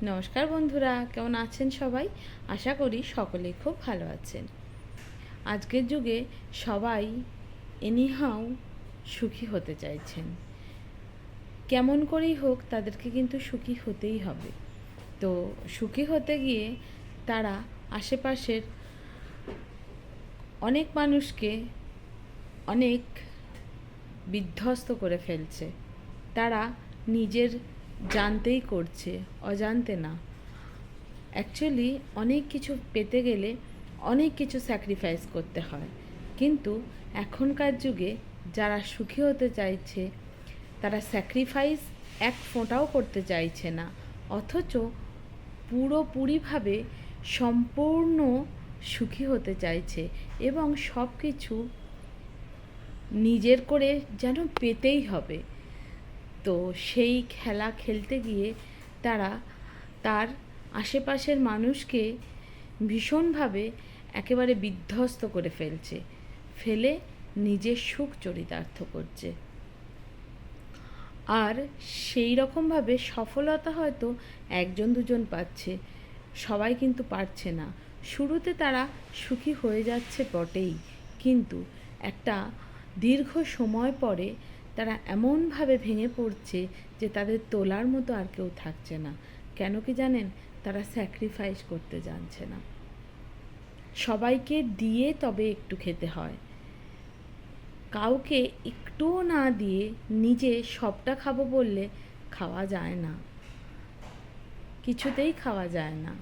নমস্কার বন্ধুরা, কেমন আছেন সবাই? আশা করি সকলেই খুব ভালো আছেন। আজকের যুগে সবাই এনিহাউ সুখী হতে চাইছেন। কেমন করেই হোক তাদেরকে কিন্তু সুখী হতেই হবে। তো সুখী হতে গিয়ে তারা আশেপাশের অনেক মানুষকে অনেক বিধ্বস্ত করে ফেলছে। তারা নিজের জানতেই করছে, অজান্তে না। অ্যাকচুয়ালি অনেক কিছু পেতে গেলে অনেক কিছু স্যাক্রিফাইস করতে হয়, কিন্তু এখনকার যুগে যারা সুখী হতে চাইছে তারা স্যাক্রিফাইস এক ফোঁটাও করতে চাইছে না, অথচ পুরোপুরিভাবে সম্পূর্ণ সুখী হতে চাইছে এবং সব কিছু নিজের করে যেন পেতেই হবে। তো সেই খেলা খেলতে গিয়ে তারা তার আশেপাশের মানুষকে ভীষণভাবে একেবারে বিধ্বস্ত করে ফেলে নিজের সুখ চরিতার্থ করছে। আর সেই রকমভাবে সফলতা হয়তো একজন দুজন পাচ্ছে, সবাই কিন্তু পারছে না। শুরুতে তারা সুখী হয়ে যাচ্ছে বটেই, কিন্তু একটা দীর্ঘ সময় পরে তারা এমনভাবে ভেঙে পড়ছে যে তাদের তোলার মতো আর কেউ থাকছে না। কেন কি জানেন? তারা স্যাক্রিফাইস করতে জানছে না। সবাইকে দিয়ে তবে একটু খেতে হয়, কাউকে একটুও না দিয়ে নিজে সবটা খাবো বললে খাওয়া যায় না, কিছুতেই খাওয়া যায় না।